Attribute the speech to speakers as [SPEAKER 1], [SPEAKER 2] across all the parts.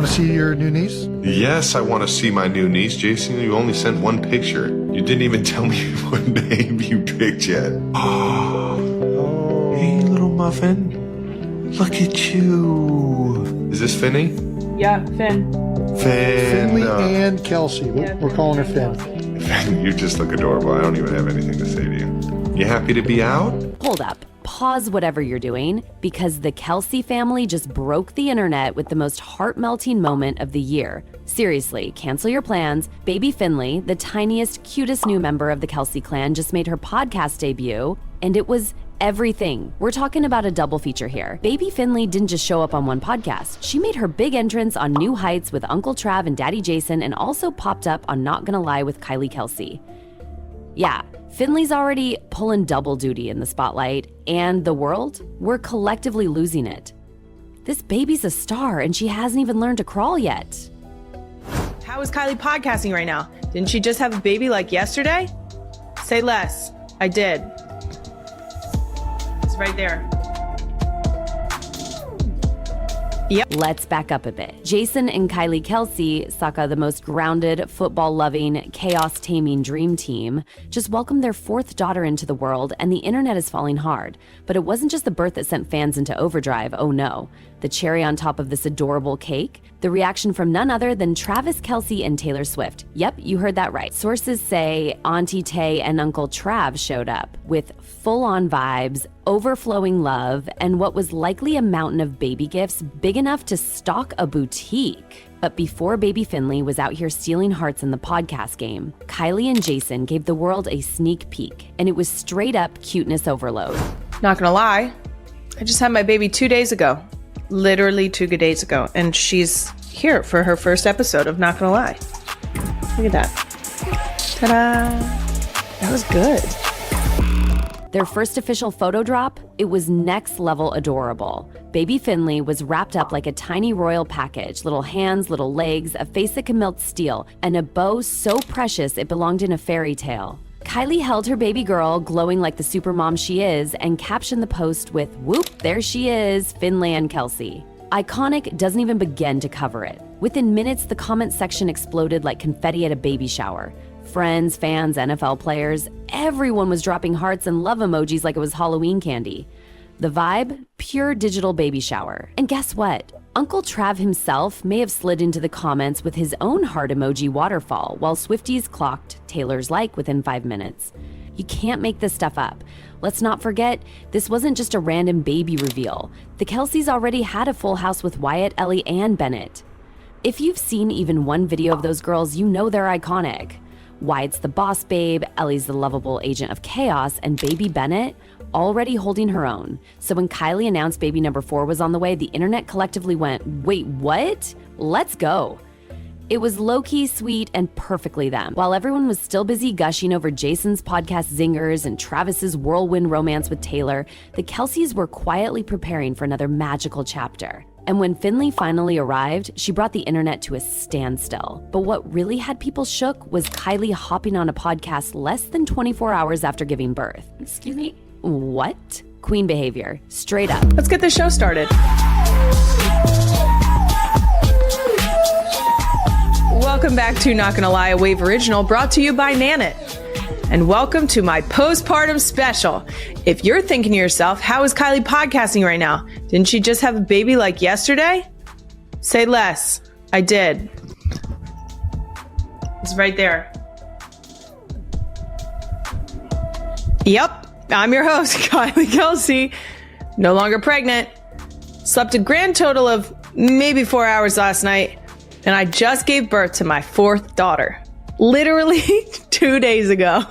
[SPEAKER 1] want to see your new niece?
[SPEAKER 2] Yes, I want to see my new niece. Jason, you only sent one picture. You didn't even tell me what name you picked yet. Oh, hey, little muffin. Look at you. Is this Finney?
[SPEAKER 3] Yeah, Finn.
[SPEAKER 1] Finley and Kelce. We're calling her Finn.
[SPEAKER 2] Finn, you just look adorable. I don't even have anything to say to you. You happy to be out?
[SPEAKER 4] Hold up. Pause whatever you're doing, because the Kelce family just broke the internet with the most heart-melting moment of the year. Seriously, cancel your plans. Baby Finnley, the tiniest, cutest new member of the Kelce clan, just made her podcast debut, and it was everything. We're talking about a double feature here. Baby Finnley didn't just show up on one podcast. She made her big entrance on New Heights with Uncle Trav and Daddy Jason, and also popped up on Not Gonna Lie with Kylie Kelce. Yeah, Finley's already pulling double duty in the spotlight, and the world, we're collectively losing it. This baby's a star, and she hasn't even learned to crawl yet.
[SPEAKER 3] How is Kylie podcasting right now? Didn't she just have a baby like yesterday? Say less. I did. It's right there. Yep.
[SPEAKER 4] Let's back up a bit. Jason and Kylie Kelce, Saka, the most grounded, football-loving, chaos-taming dream team, just welcomed their fourth daughter into the world, and the internet is falling hard. But it wasn't just the birth that sent fans into overdrive, oh no. The cherry on top of this adorable cake? The reaction from none other than Travis Kelce and Taylor Swift. Yep, you heard that right. Sources say Auntie Tay and Uncle Trav showed up with full-on vibes, overflowing love, and what was likely a mountain of baby gifts big enough to stock a boutique. But before baby Finley was out here stealing hearts in the podcast game, Kylie and Jason gave the world a sneak peek, and it was straight up cuteness overload.
[SPEAKER 3] Not gonna lie, I just had my baby 2 days ago. Literally 2 days ago, and she's here for her first episode of Not Gonna Lie. Look at that. Ta-da! That was good.
[SPEAKER 4] Their first official photo drop, it was next level adorable. Baby Finley was wrapped up like a tiny royal package, little hands, little legs, a face that can melt steel, and a bow so precious it belonged in a fairy tale. Kylie held her baby girl, glowing like the supermom she is, and captioned the post with, "Whoop, there she is, Finley and Kelce." Iconic doesn't even begin to cover it. Within minutes, the comment section exploded like confetti at a baby shower. Friends, fans, NFL players, everyone was dropping hearts and love emojis like it was Halloween candy. The vibe, pure digital baby shower. And guess what? Uncle Trav himself may have slid into the comments with his own heart emoji waterfall, while Swifties clocked Taylor's like within 5 minutes. You can't make this stuff up. Let's not forget, this wasn't just a random baby reveal. The Kelces already had a full house with Wyatt, Ellie, and Bennett. If you've seen even one video of those girls, you know they're iconic. Wyatt's the boss babe, Ellie's the lovable agent of chaos, and baby Bennett already holding her own. So when Kylie announced baby number 4 was on the way, the internet collectively went, wait, what? Let's go. It was low-key, sweet, and perfectly them. While everyone was still busy gushing over Jason's podcast zingers and Travis's whirlwind romance with Taylor, the Kelces were quietly preparing for another magical chapter. And when Finley finally arrived, she brought the internet to a standstill. But what really had people shook was Kylie hopping on a podcast less than 24 hours after giving birth. Excuse me? What? Queen behavior. Straight up.
[SPEAKER 3] Let's get this show started. Welcome back to Not Gonna Lie, a Wave original brought to you by Nanit. And welcome to my postpartum special. If you're thinking to yourself, how is Kylie podcasting right now? Didn't she just have a baby like yesterday? Say less. I did. It's right there. Yep, I'm your host, Kylie Kelce. No longer pregnant. Slept a grand total of maybe 4 hours last night. And I just gave birth to my 4th daughter. Literally 2 days ago.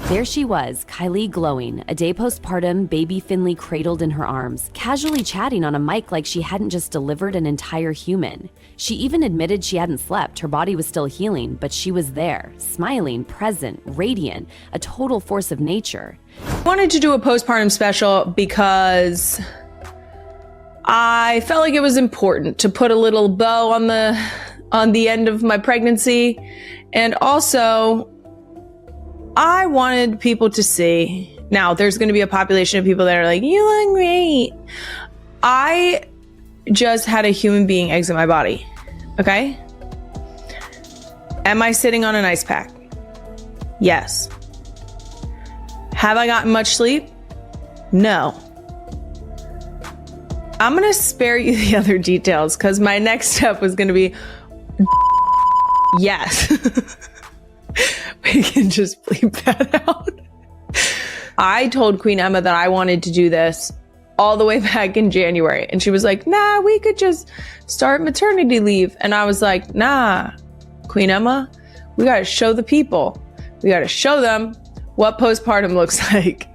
[SPEAKER 4] There she was, Kylie glowing, a day postpartum, baby Finley cradled in her arms, casually chatting on a mic like she hadn't just delivered an entire human. She even admitted she hadn't slept, her body was still healing, but she was there, smiling, present, radiant, a total force of nature.
[SPEAKER 3] I wanted to do a postpartum special because I felt like it was important to put a little bow on the end of my pregnancy, and also I wanted people to see. Now, there's going to be a population of people that are like, you look great. I just had a human being exit my body. Okay? Am I sitting on an ice pack? Yes. Have I gotten much sleep? No. I'm going to spare you the other details because my next step was going to be yes. We can just bleep that out. I told Queen Emma that I wanted to do this all the way back in January. And she was like, nah, we could just start maternity leave. And I was like, nah, Queen Emma, we got to show the people. We got to show them what postpartum looks like.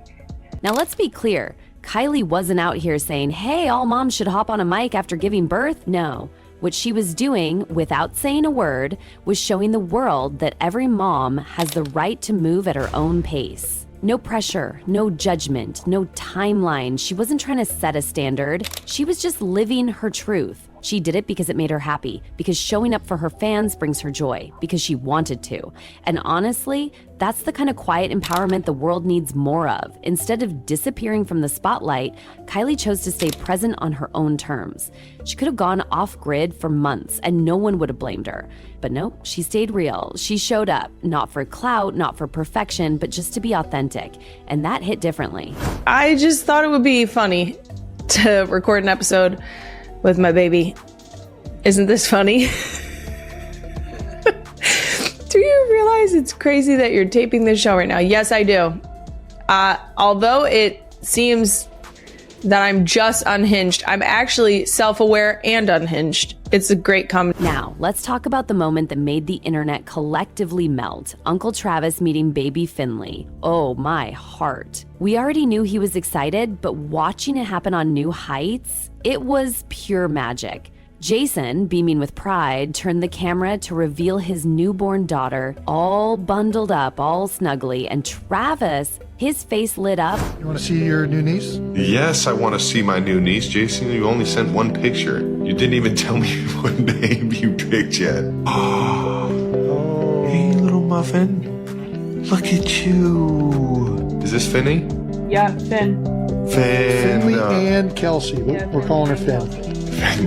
[SPEAKER 4] Now let's be clear. Kylie wasn't out here saying, hey, all moms should hop on a mic after giving birth. No. What she was doing, without saying a word, was showing the world that every mom has the right to move at her own pace. No pressure, no judgment, no timeline. She wasn't trying to set a standard. She was just living her truth. She did it because it made her happy, because showing up for her fans brings her joy, because she wanted to. And honestly, that's the kind of quiet empowerment the world needs more of. Instead of disappearing from the spotlight, Kylie chose to stay present on her own terms. She could have gone off-grid for months and no one would have blamed her. But nope, she stayed real. She showed up, not for clout, not for perfection, but just to be authentic. And that hit differently.
[SPEAKER 3] I just thought it would be funny to record an episode with my baby. Isn't this funny? Do you realize it's crazy that you're taping this show right now? Yes, I do. Although it seems that I'm just unhinged, I'm actually self-aware and unhinged. It's a great combination.
[SPEAKER 4] Now, let's talk about the moment that made the internet collectively melt. Uncle Travis meeting baby Finnley. Oh, my heart. We already knew he was excited, but watching it happen on new heights, it was pure magic. Jason, beaming with pride, turned the camera to reveal his newborn daughter, all bundled up, all snuggly, and Travis, his face lit up.
[SPEAKER 1] You want to see your new niece?
[SPEAKER 2] Yes, I want to see my new niece, Jason. You only sent one picture. You didn't even tell me what name you picked yet. Oh, hey, little muffin. Look at you. Is this Finney?
[SPEAKER 3] Yeah, Finn.
[SPEAKER 1] Finnley and Kelce. We're calling her Finn.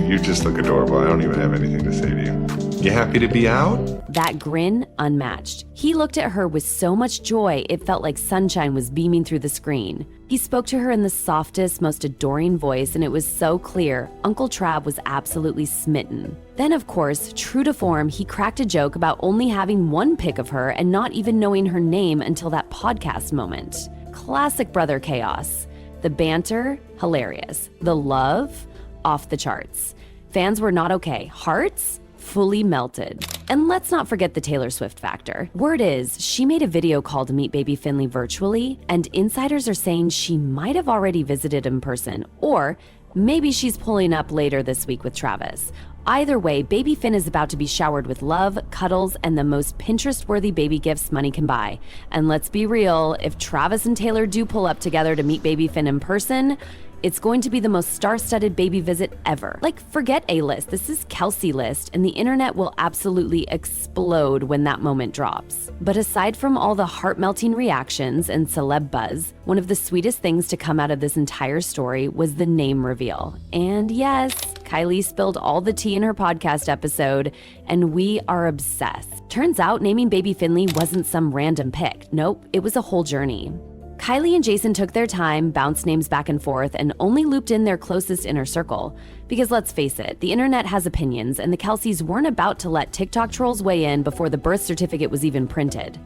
[SPEAKER 2] You just look adorable. I don't even have anything to say to you. You happy to be out?
[SPEAKER 4] That grin, unmatched. He looked at her with so much joy, it felt like sunshine was beaming through the screen. He spoke to her in the softest, most adoring voice, and it was so clear. Uncle Trav was absolutely smitten. Then, of course, true to form, he cracked a joke about only having one pic of her and not even knowing her name until that podcast moment. Classic brother chaos. The banter, hilarious. The love, off the charts. Fans were not okay. Hearts, fully melted. And let's not forget the Taylor Swift factor. Word is, she made a video call to meet baby Finnley virtually, and insiders are saying she might have already visited in person, or maybe she's pulling up later this week with Travis. Either way, baby Finn is about to be showered with love, cuddles, and the most Pinterest-worthy baby gifts money can buy. And let's be real, if Travis and Taylor do pull up together to meet baby Finn in person, it's going to be the most star-studded baby visit ever. Like, forget A-list, this is Kelce list, and the internet will absolutely explode when that moment drops. But aside from all the heart-melting reactions and celeb buzz, one of the sweetest things to come out of this entire story was the name reveal. And yes, Kylie spilled all the tea in her podcast episode, and we are obsessed. Turns out naming baby Finnley wasn't some random pick. Nope, it was a whole journey. Kylie and Jason took their time, bounced names back and forth, and only looped in their closest inner circle. Because let's face it, the internet has opinions, and the Kelces weren't about to let TikTok trolls weigh in before the birth certificate was even printed.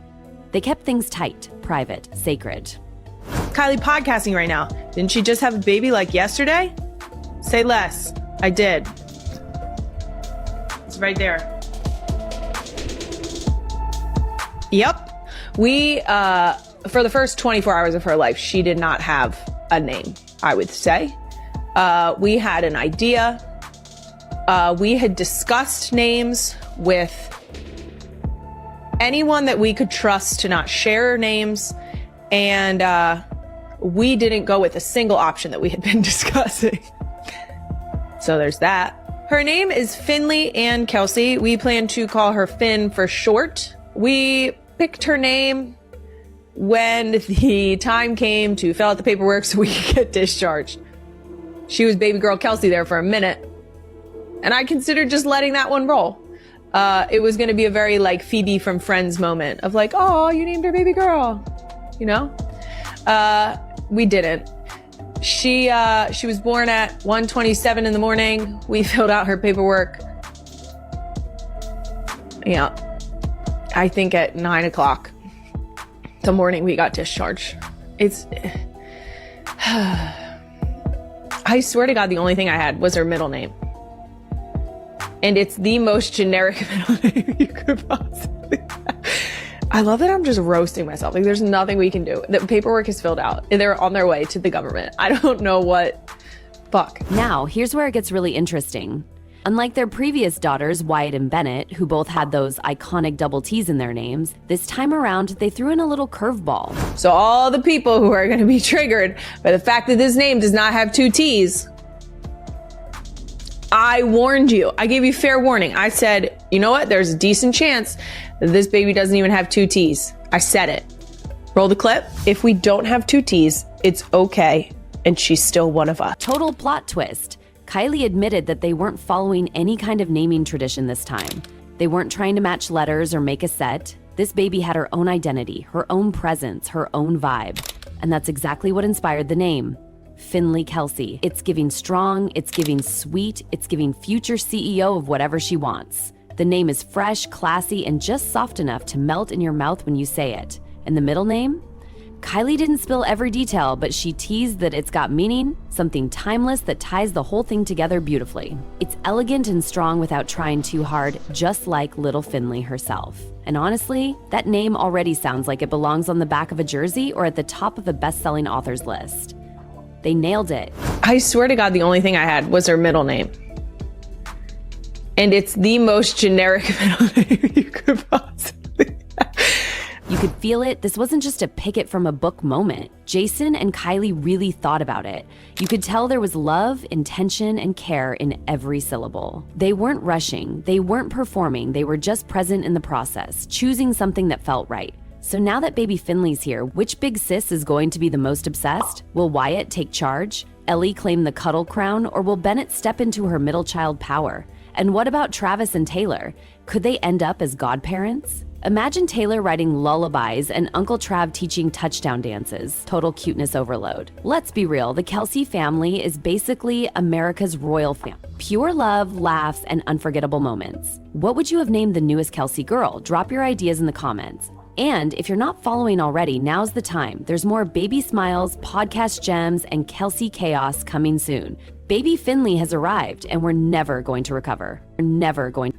[SPEAKER 4] They kept things tight, private, sacred.
[SPEAKER 3] Kylie podcasting right now. Didn't she just have a baby like yesterday? Say less. I did. It's right there. Yep. For the first 24 hours of her life, she did not have a name, I would say. We had an idea. We had discussed names with anyone that we could trust to not share names. And we didn't go with a single option that we had been discussing. So there's that. Her name is Finnley Ann Kelce. We plan to call her Finn for short. We picked her name when the time came to fill out the paperwork so we could get discharged. She was baby girl Kelce there for a minute, And I considered just letting that one roll. It was going to be a very like Phoebe from Friends moment of like, oh, you named her baby girl, you know? We didn't. She was born at 1:27 in the morning. We filled out her paperwork. Yeah. I think at 9 o'clock the morning we got discharged. I swear to God, the only thing I had was her middle name. And it's the most generic middle name you could possibly have. I love that I'm just roasting myself. Like, there's nothing we can do. The paperwork is filled out. They're on their way to the government. I don't know what. Fuck.
[SPEAKER 4] Now, here's where it gets really interesting. Unlike their previous daughters, Wyatt and Bennett, who both had those iconic double T's in their names, this time around, they threw in a little curveball.
[SPEAKER 3] So all the people who are going to be triggered by the fact that this name does not have 2 T's, I warned you. I gave you fair warning. I said, you know what? There's a decent chance that this baby doesn't even have 2 T's. I said it. Roll the clip. If we don't have 2 T's, it's okay. And she's still one of us.
[SPEAKER 4] Total plot twist. Kylie admitted that they weren't following any kind of naming tradition this time. They weren't trying to match letters or make a set. This baby had her own identity, her own presence, her own vibe. And that's exactly what inspired the name. Finnley Kelce. It's giving strong, it's giving sweet, it's giving future CEO of whatever she wants. The name is fresh, classy, and just soft enough to melt in your mouth when you say it. And the middle name? Kylie didn't spill every detail, but she teased that it's got meaning, something timeless that ties the whole thing together beautifully. It's elegant and strong without trying too hard, just like little Finnley herself. And honestly, that name already sounds like it belongs on the back of a jersey or at the top of a best-selling author's list. They nailed it.
[SPEAKER 3] I swear to God, the only thing I had was her middle name. And it's the most generic middle name you could possibly have.
[SPEAKER 4] You could feel it. This wasn't just a pick it from a book moment. Jason and Kylie really thought about it. You could tell there was love, intention, and care in every syllable. They weren't rushing. They weren't performing. They were just present in the process, choosing something that felt right. So now that baby Finnley's here, which big sis is going to be the most obsessed? Will Wyatt take charge? Ellie claim the cuddle crown? Or will Bennett step into her middle child power? And what about Travis and Taylor? Could they end up as godparents? Imagine Taylor writing lullabies and Uncle Trav teaching touchdown dances. Total cuteness overload. Let's be real, the Kelce family is basically America's royal family. Pure love, laughs, and unforgettable moments. What would you have named the newest Kelce girl? Drop your ideas in the comments. And if you're not following already, now's the time. There's more baby smiles, podcast gems, and Kelce chaos coming soon. Baby Finnley has arrived, and we're never going to recover. We're never going